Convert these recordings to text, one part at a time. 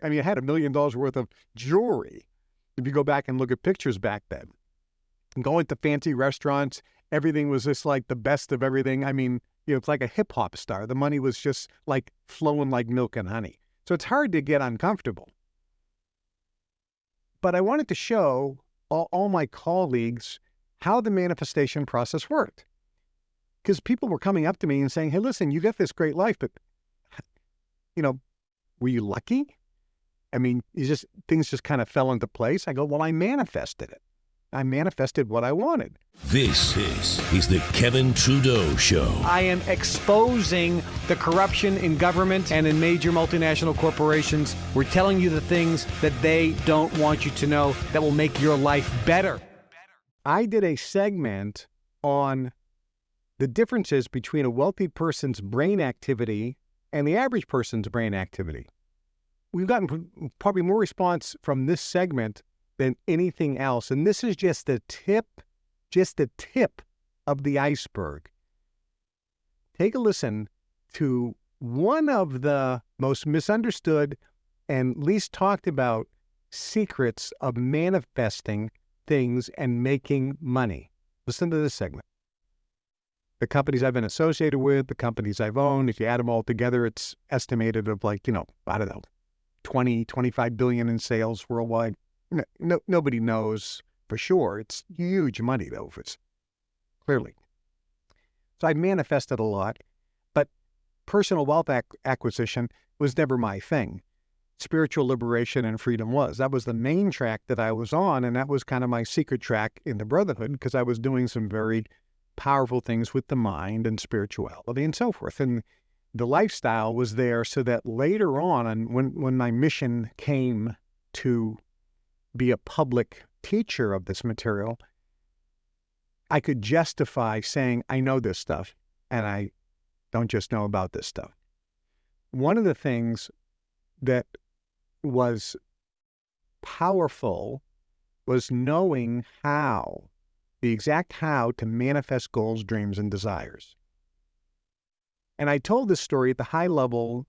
I mean, I had $1 million worth of jewelry. If you go back and look at pictures back then, and going to fancy restaurants, everything was just like the best of everything. I mean, it's like a hip hop star. The money was just like flowing like milk and honey. So it's hard to get uncomfortable. But I wanted to show all my colleagues how the manifestation process worked. Because people were coming up to me and saying, hey, listen, you got this great life, but, were you lucky? I mean, things just kind of fell into place. I go, well, I manifested it. I manifested what I wanted. This is the Kevin Trudeau Show. I am exposing the corruption in government and in major multinational corporations. We're telling you the things that they don't want you to know that will make your life better. I did a segment on the differences between a wealthy person's brain activity and the average person's brain activity. We've gotten probably more response from this segment than anything else. And this is just the tip of the iceberg. Take a listen to one of the most misunderstood and least talked about secrets of manifesting things and making money. Listen to this segment. The companies I've been associated with, the companies I've owned, if you add them all together, it's estimated of like, 20, 25 billion in sales worldwide. Nobody knows for sure. It's huge money, though, clearly. So I manifested a lot, but personal wealth acquisition was never my thing. Spiritual liberation and freedom was. That was the main track that I was on, and that was kind of my secret track in the Brotherhood, because I was doing some very powerful things with the mind and spirituality and so forth. And the lifestyle was there so that later on, and when my mission came to be a public teacher of this material, I could justify saying, I know this stuff, and I don't just know about this stuff. One of the things that was powerful was knowing the exact how to manifest goals, dreams, and desires. And I told this story at the high-level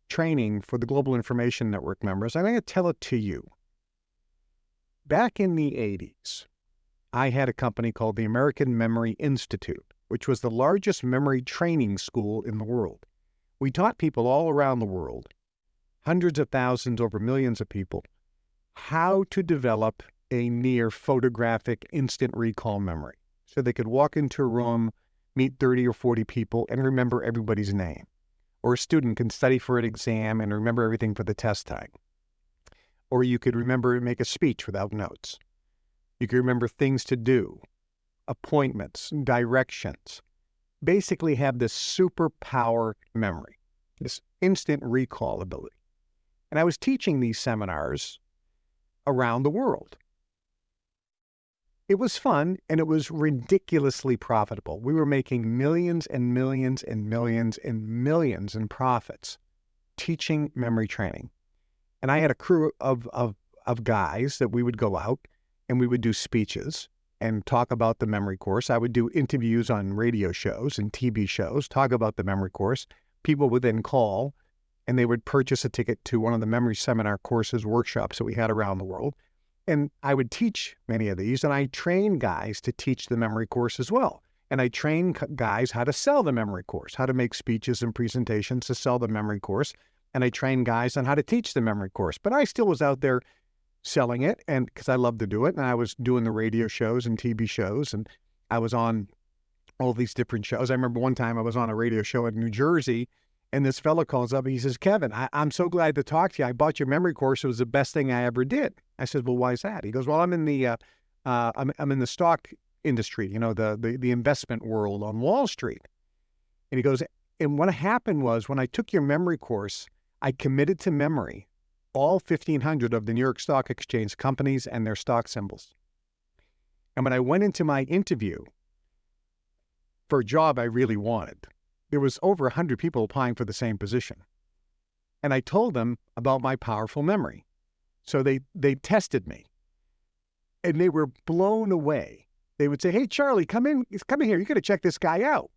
training for the Global Information Network members. I'm going to tell it to you. Back in the 80s, I had a company called the American Memory Institute, which was the largest memory training school in the world. We taught people all around the world, hundreds of thousands, over millions of people, how to develop a near photographic instant recall memory. So they could walk into a room, meet 30 or 40 people, and remember everybody's name. Or a student can study for an exam and remember everything for the test time. Or you could remember and make a speech without notes. You could remember things to do, appointments, directions. Basically have this superpower memory, this instant recall ability. And I was teaching these seminars around the world. It was fun, and it was ridiculously profitable. We were making millions and millions and millions and millions in profits teaching memory training. And I had a crew of guys that we would go out and we would do speeches and talk about the memory course. I would do interviews on radio shows and TV shows, talk about the memory course. People would then call and they would purchase a ticket to one of the memory seminar courses, workshops that we had around the world. And I would teach many of these, and I trained guys to teach the memory course as well. And I trained guys how to sell the memory course, how to make speeches and presentations to sell the memory course. And I trained guys on how to teach the memory course. But I still was out there selling it, and because I loved to do it. And I was doing the radio shows and TV shows, and I was on all these different shows. I remember one time I was on a radio show in New Jersey, and this fellow calls up and he says, Kevin, I'm so glad to talk to you. I bought your memory course. It was the best thing I ever did. I said, well, why is that? He goes, well, I'm in the I'm in the stock industry, the investment world on Wall Street. And he goes, and what happened was when I took your memory course, I committed to memory all 1,500 of the New York Stock Exchange companies and their stock symbols. And when I went into my interview for a job I really wanted, there was over 100 people applying for the same position. And I told them about my powerful memory. So they tested me. And they were blown away. They would say, hey, Charlie, come in here. You got to check this guy out.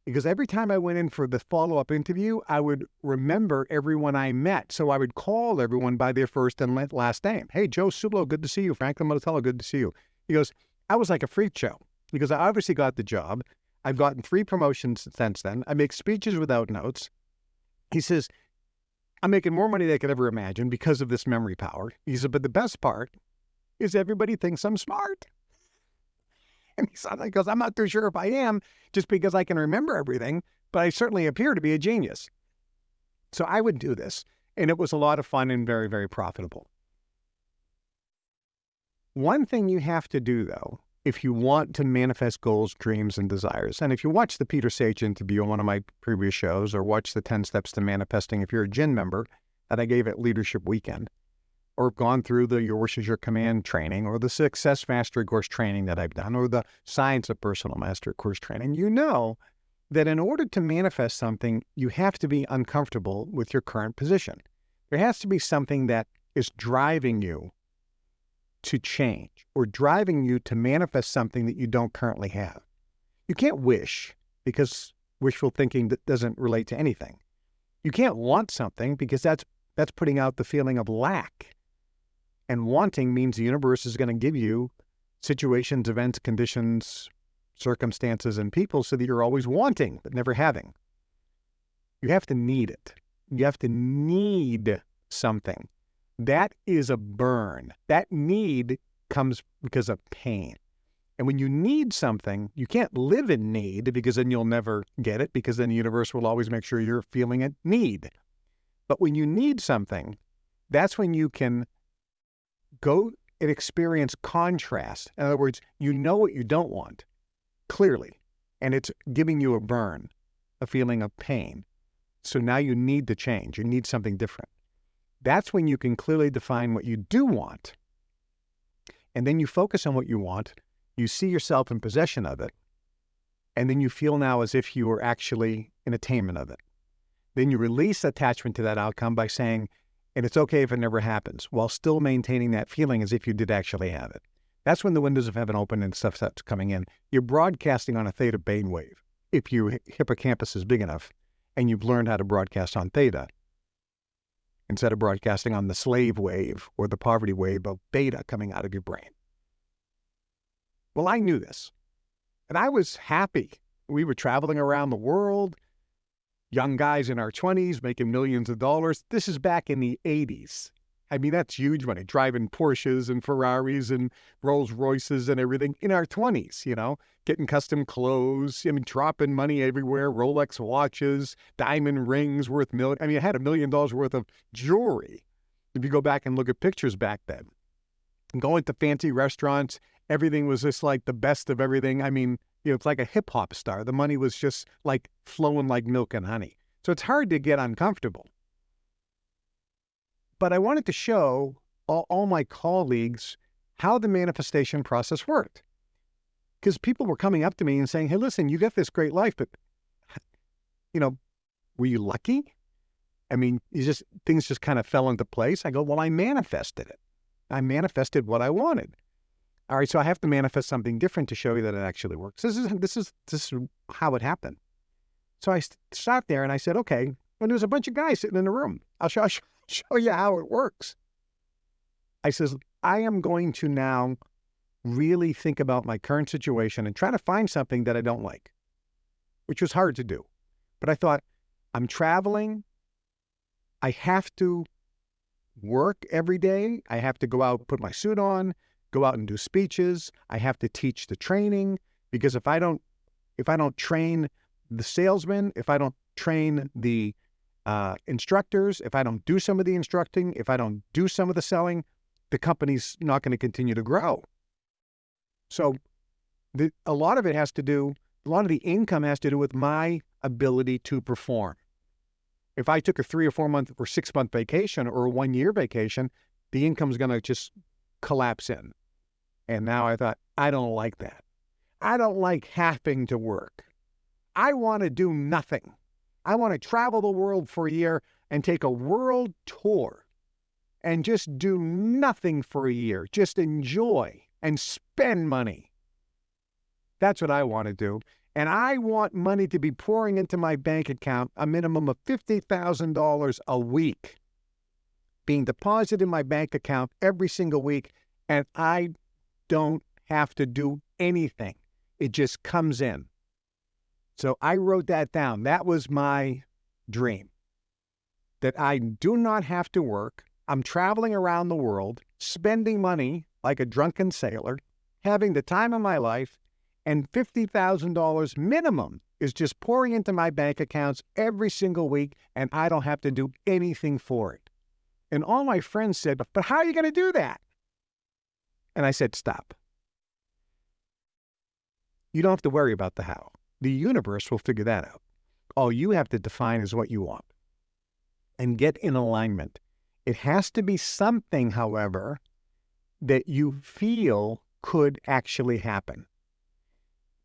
because every time I went in for the follow-up interview, I would remember everyone I met. So I would call everyone by their first and last name. Hey, Joe Sublo, good to see you. Franklin Monticello, good to see you. He goes, I was like a freak show because I obviously got the job. I've gotten 3 promotions since then. I make speeches without notes. He says, I'm making more money than I could ever imagine because of this memory power. He said, but the best part is everybody thinks I'm smart. And he goes, I'm not too sure if I am, just because I can remember everything, but I certainly appear to be a genius. So I would do this, and it was a lot of fun and very, very profitable. One thing you have to do, though, if you want to manifest goals, dreams, and desires, and if you watch the Peter Sage interview on one of my previous shows, or watch the 10 Steps to Manifesting, if you're a GYN member that I gave at Leadership Weekend, or gone through the Your Wish is Your Command training, or the Success Mastery course training that I've done, or the Science of Personal Mastery course training, you know that in order to manifest something, you have to be uncomfortable with your current position. There has to be something that is driving you to change, or driving you to manifest something that you don't currently have. You can't wish, because wishful thinking doesn't relate to anything. You can't want something, because that's putting out the feeling of lack. And wanting means the universe is going to give you situations, events, conditions, circumstances, and people so that you're always wanting, but never having. You have to need it. You have to need something. That is a burn. That need comes because of pain. And when you need something, you can't live in need, because then you'll never get it, because then the universe will always make sure you're feeling it need. But when you need something, that's when you can go and experience contrast. In other words, you know what you don't want clearly, and it's giving you a burn, a feeling of pain. So now you need to change. You need something different. That's when you can clearly define what you do want. And then you focus on what you want. You see yourself in possession of it. And then you feel now as if you were actually in attainment of it. Then you release attachment to that outcome by saying, and it's okay if it never happens, while still maintaining that feeling as if you did actually have it. That's when the windows of heaven open and stuff starts coming in. You're broadcasting on a theta beta wave, if your hippocampus is big enough and you've learned how to broadcast on theta, instead of broadcasting on the slave wave or the poverty wave of beta coming out of your brain. Well, I knew this, and I was happy. We were traveling around the world, young guys in our 20s making millions of dollars. This is back in the 80s. I mean, that's huge money, driving Porsches and Ferraris and Rolls Royces and everything in our 20s, you know, getting custom clothes, I mean, dropping money everywhere, Rolex watches, diamond rings worth million. I mean, I had $1 million worth of jewelry. If you go back and look at pictures back then, and going to fancy restaurants, everything was just like the best of everything. I mean, you know, it's like a hip hop star. The money was just like flowing like milk and honey. So it's hard to get uncomfortable. But I wanted to show all my colleagues how the manifestation process worked. Because people were coming up to me and saying, hey, listen, you got this great life, but, you know, were you lucky? I mean, things just kind of fell into place. I go, well, I manifested it. I manifested what I wanted. All right, so I have to manifest something different to show you that it actually works. This is how it happened. So I sat there and I said, okay, well, there's a bunch of guys sitting in the room. I'll show you how it works. I says, I am going to now really think about my current situation and try to find something that I don't like, which was hard to do. But I thought, I'm traveling. I have to work every day. I have to go out, put my suit on, go out and do speeches. I have to teach the training, because if I don't train the salesmen, if I don't train the instructors, if I don't do some of the instructing, if I don't do some of the selling, the company's not going to continue to grow. So a lot of the income has to do with my ability to perform. If I took a 3 or 4 month or 6 month vacation or a 1 year vacation, the income's going to just collapse in. And now I thought, I don't like that. I don't like having to work. I want to do nothing. I want to travel the world for a year and take a world tour and just do nothing for a year. Just enjoy and spend money. That's what I want to do. And I want money to be pouring into my bank account, a minimum of $50,000 a week being deposited in my bank account every single week, and I don't have to do anything. It just comes in. So I wrote that down. That was my dream, that I do not have to work. I'm traveling around the world, spending money like a drunken sailor, having the time of my life, and $50,000 minimum is just pouring into my bank accounts every single week, and I don't have to do anything for it. And all my friends said, but how are you going to do that? And I said, stop. You don't have to worry about the how. The universe will figure that out. All you have to define is what you want and get in alignment. It has to be something, however, that you feel could actually happen.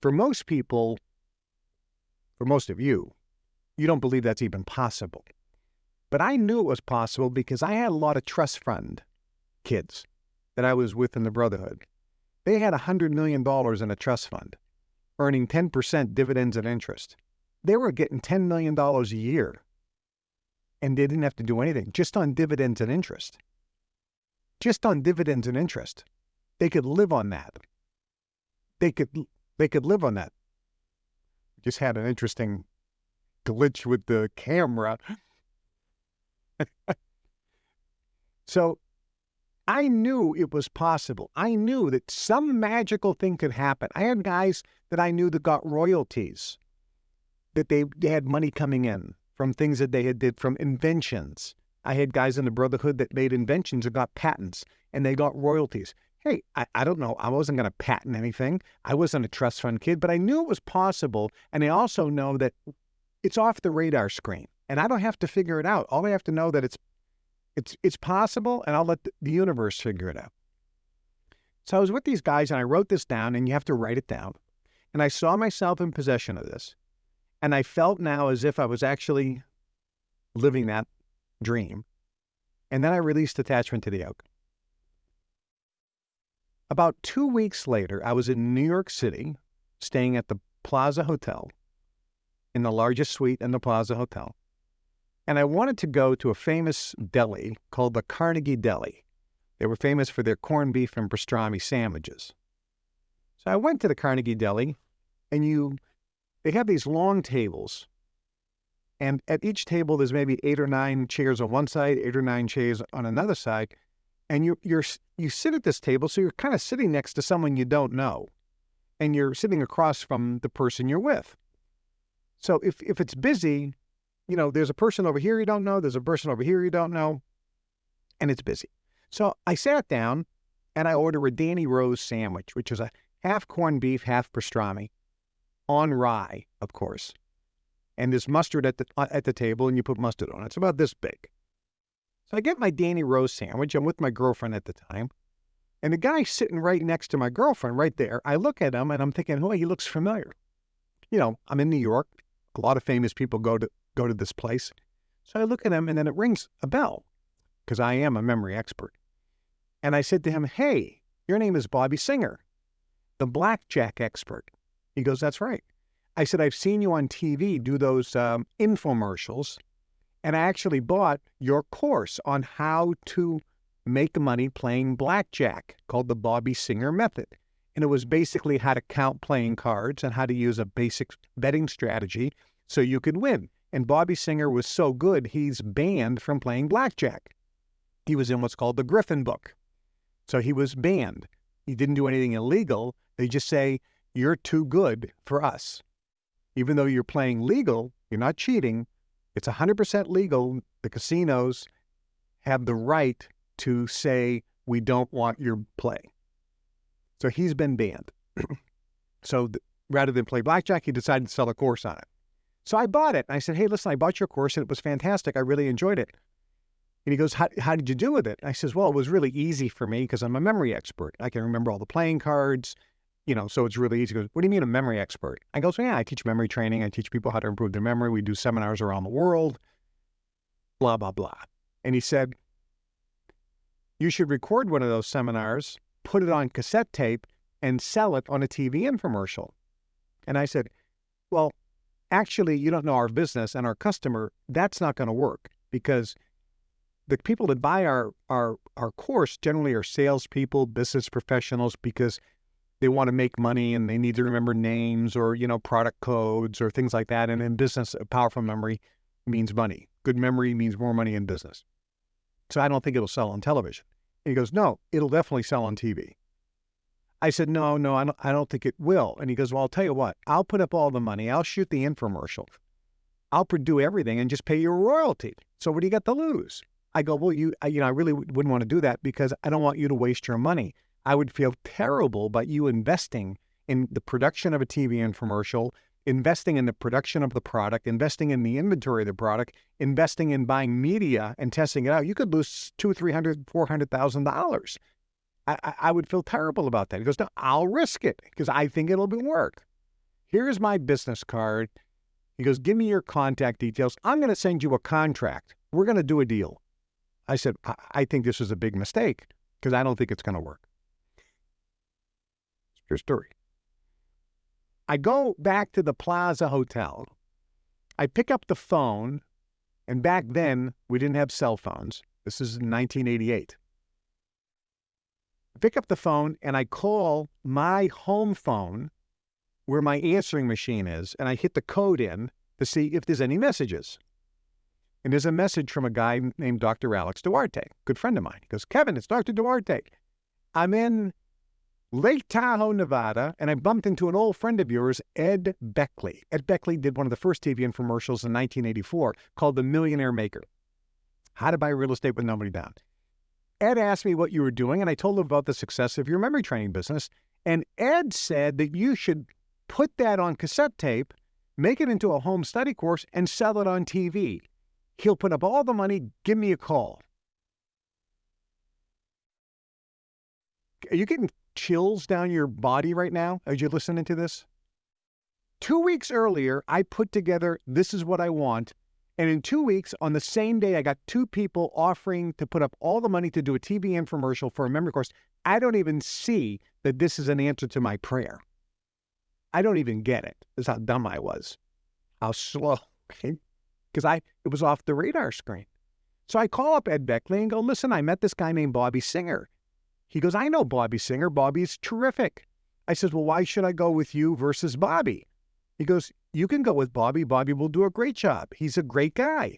For most people, for most of you, you don't believe that's even possible. But I knew it was possible because I had a lot of trust fund kids that I was with in the Brotherhood. They had $100 million in a trust fund, earning 10% dividends and interest. They were getting $10 million a year, and they didn't have to do anything, just on dividends and interest. Just on dividends and interest. They could live on that. They could live on that. Just had an interesting glitch with the camera. So I knew it was possible. I knew that some magical thing could happen. I had guys that I knew that got royalties, that they had money coming in from things that they had did, from inventions. I had guys in the Brotherhood that made inventions and got patents, and they got royalties. Hey, I don't know. I wasn't going to patent anything. I wasn't a trust fund kid, but I knew it was possible. And I also know that it's off the radar screen, and I don't have to figure it out. All I have to know that it's possible, and I'll let the universe figure it out. So I was with these guys, and I wrote this down, and you have to write it down. And I saw myself in possession of this, and I felt now as if I was actually living that dream. And then I released attachment to the yoke. About 2 weeks later, I was in New York City, staying at the Plaza Hotel, in the largest suite in the Plaza Hotel. And I wanted to go to a famous deli called the Carnegie Deli. They were famous for their corned beef and pastrami sandwiches. So I went to the Carnegie Deli, and they have these long tables. And at each table, there's maybe 8 or 9 chairs on one side, 8 or 9 chairs on another side. And you sit at this table, so you're kind of sitting next to someone you don't know. And you're sitting across from the person you're with. So if it's busy, there's a person over here you don't know, there's a person over here you don't know, and it's busy. So I sat down, and I ordered a Danny Rose sandwich, which is a half corned beef, half pastrami, on rye, of course. And there's mustard at the table, and you put mustard on it. It's about this big. So I get my Danny Rose sandwich. I'm with my girlfriend at the time. And the guy sitting right next to my girlfriend, right there, I look at him, and I'm thinking, oh, he looks familiar. I'm in New York. A lot of famous people go to this place. So I look at him, and then it rings a bell, because I am a memory expert. And I said to him, hey, your name is Bobby Singer, the blackjack expert. He goes, that's right. I said, I've seen you on TV do those infomercials, and I actually bought your course on how to make money playing blackjack, called the Bobby Singer Method. And it was basically how to count playing cards and how to use a basic betting strategy so you could win. And Bobby Singer was so good, he's banned from playing blackjack. He was in what's called the Griffin Book. So he was banned. He didn't do anything illegal. They just say, you're too good for us. Even though you're playing legal, you're not cheating. It's 100% legal. The casinos have the right to say, we don't want your play. So he's been banned. So rather than play blackjack, he decided to sell a course on it. So I bought it. And I said, hey, listen, I bought your course, and it was fantastic. I really enjoyed it. And he goes, how did you do with it? I says, well, it was really easy for me because I'm a memory expert. I can remember all the playing cards, so it's really easy. He goes, what do you mean a memory expert? I go, so yeah, I teach memory training. I teach people how to improve their memory. We do seminars around the world, blah, blah, blah. And he said, you should record one of those seminars, put it on cassette tape, and sell it on a TV infomercial. And I said, well, actually, you don't know our business and our customer. That's not going to work because the people that buy our course generally are salespeople, business professionals, because they want to make money and they need to remember names or, product codes or things like that. And in business, a powerful memory means money. Good memory means more money in business. So I don't think it'll sell on television. And he goes, no, it'll definitely sell on TV. I said, no, I don't think it will. And he goes, well, I'll tell you what, I'll put up all the money. I'll shoot the infomercial. I'll do everything and just pay you a royalty. So what do you got to lose? I go, well, I really wouldn't want to do that because I don't want you to waste your money. I would feel terrible about you investing in the production of a TV infomercial, investing in the production of the product, investing in the inventory of the product, investing in buying media and testing it out. You could lose $200,000, $300,000, $400,000. I would feel terrible about that. He goes, no, I'll risk it because I think it'll work. Here's my business card. He goes, give me your contact details. I'm going to send you a contract. We're going to do a deal. I said, I think this is a big mistake because I don't think it's going to work. It's your story. I go back to the Plaza Hotel. I pick up the phone, and back then, we didn't have cell phones. This is in 1988. I pick up the phone, and I call my home phone where my answering machine is, and I hit the code in to see if there's any messages. And there's a message from a guy named Dr. Alex Duarte, good friend of mine. He goes, Kevin, it's Dr. Duarte. I'm in Lake Tahoe, Nevada, and I bumped into an old friend of yours, Ed Beckley. Ed Beckley did one of the first TV infomercials in 1984 called The Millionaire Maker. How to buy real estate with nobody down. Ed asked me what you were doing, and I told him about the success of your memory training business. And Ed said that you should put that on cassette tape, make it into a home study course, and sell it on TV. He'll put up all the money. Give me a call. Are you getting chills down your body right now as you're listening to this? 2 weeks earlier, I put together, this is what I want. And in 2 weeks, on the same day, I got two people offering to put up all the money to do a TV infomercial for a memory course. I don't even see that this is an answer to my prayer. I don't even get it. That's how dumb I was. How slow. Because it was off the radar screen. So I call up Ed Beckley and go, listen, I met this guy named Bobby Singer. He goes, I know Bobby Singer. Bobby's terrific. I says, well, why should I go with you versus Bobby? He goes, you can go with Bobby. Bobby will do a great job. He's a great guy.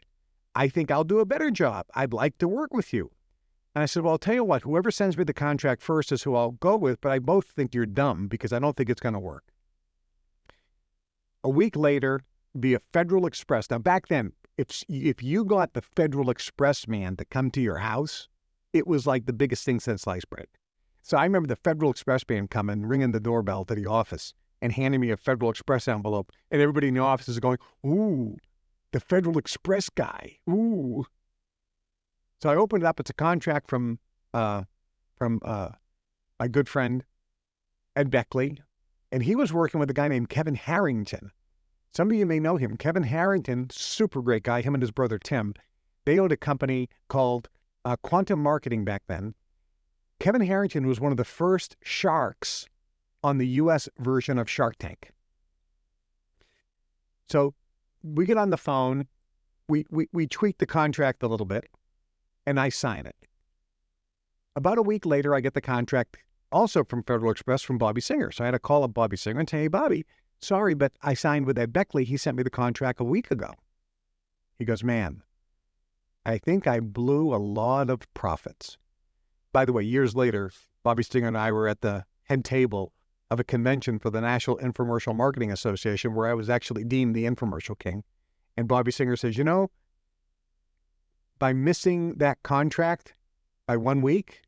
I think I'll do a better job. I'd like to work with you. And I said, well, I'll tell you what, whoever sends me the contract first is who I'll go with, but I both think you're dumb because I don't think it's going to work. A week later, via Federal Express. Now, back then, if you got the Federal Express man to come to your house, it was like the biggest thing since sliced bread. So I remember the Federal Express man coming, ringing the doorbell to the office and handing me a Federal Express envelope. And everybody in the office is going, ooh, the Federal Express guy, ooh. So I opened it up. It's a contract from my good friend, Ed Beckley. And he was working with a guy named Kevin Harrington. Some of you may know him. Kevin Harrington, super great guy, him and his brother Tim. They owned a company called Quantum Marketing back then. Kevin Harrington was one of the first sharks on the U.S. version of Shark Tank. So we get on the phone, we tweak the contract a little bit, and I sign it. About a week later, I get the contract also from Federal Express from Bobby Singer. So I had to call up Bobby Singer and say, hey, Bobby, sorry, but I signed with Ed Beckley. He sent me the contract a week ago. He goes, man, I think I blew a lot of profits. By the way, years later, Bobby Singer and I were at the head table of a convention for the National Infomercial Marketing Association where I was actually deemed the infomercial king. And Bobby Singer says, you know, by missing that contract by 1 week,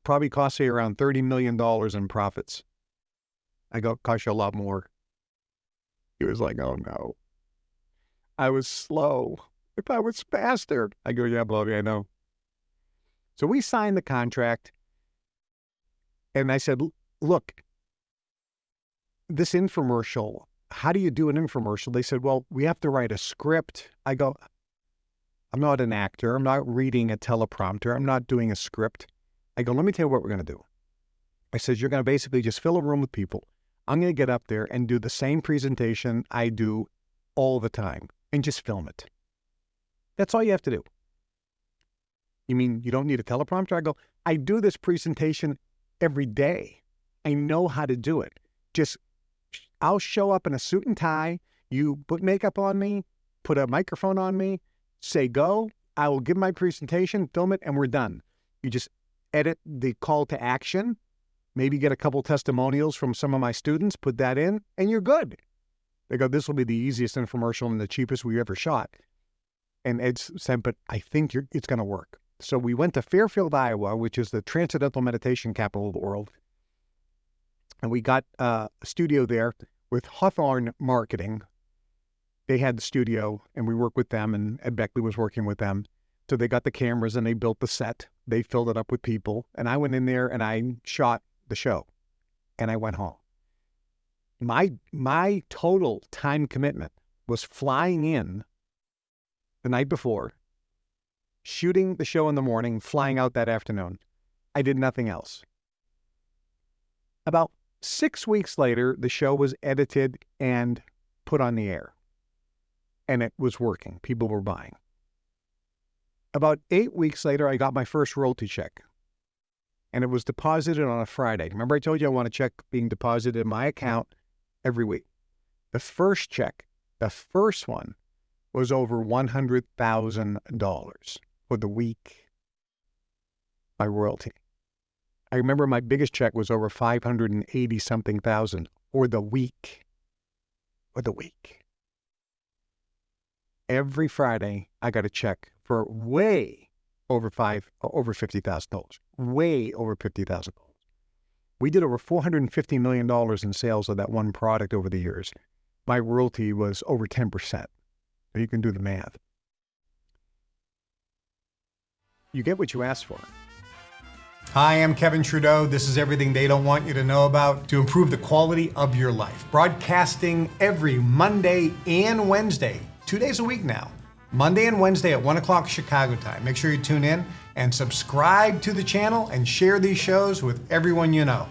probably cost you around $30 million in profits. I go, cost you a lot more. He was like, oh no, I was slow. If I was faster. I go, yeah, Bobby, I know. So we signed the contract. And I said, look, this infomercial, how do you do an infomercial? They said, well, we have to write a script. I go, I'm not an actor. I'm not reading a teleprompter. I'm not doing a script. I go, let me tell you what we're going to do. I said, you're going to basically just fill a room with people. I'm going to get up there and do the same presentation I do all the time and just film it. That's all you have to do. You mean you don't need a teleprompter? I go, I do this presentation every day. I know how to do it. I'll show up in a suit and tie. You put makeup on me, put a microphone on me, say go. I will give my presentation, film it, and we're done. You just edit the call to action, maybe get a couple testimonials from some of my students, put that in, and you're good. They go, this will be the easiest infomercial and the cheapest we ever shot. And Ed said, but I think it's going to work. So we went to Fairfield, Iowa, which is the transcendental meditation capital of the world. And we got a studio there with Hawthorne Marketing. They had the studio, and we worked with them, and Ed Beckley was working with them. So they got the cameras, and they built the set. They filled it up with people. And I went in there, and I shot the show. And I went home. My total time commitment was flying in the night before, shooting the show in the morning, flying out that afternoon. I did nothing else. About 6 weeks later, the show was edited and put on the air. And it was working. People were buying. About 8 weeks later, I got my first royalty check. And it was deposited on a Friday. Remember I told you I want a check being deposited in my account every week. The first check, the first one, was over $100,000 for the week. My royalty. I remember my biggest check was over 580-something thousand for the week. For the week. Every Friday, I got a check for way over $50,000. Way over $50,000. We did over $450 million in sales of that one product over the years. My royalty was over 10%. You can do the math. You get what you ask for. Hi, I'm Kevin Trudeau. This is everything they don't want you to know about to improve the quality of your life. Broadcasting every Monday and Wednesday, 2 days a week now. Monday and Wednesday at 1 o'clock Chicago time. Make sure you tune in and subscribe to the channel and share these shows with everyone you know.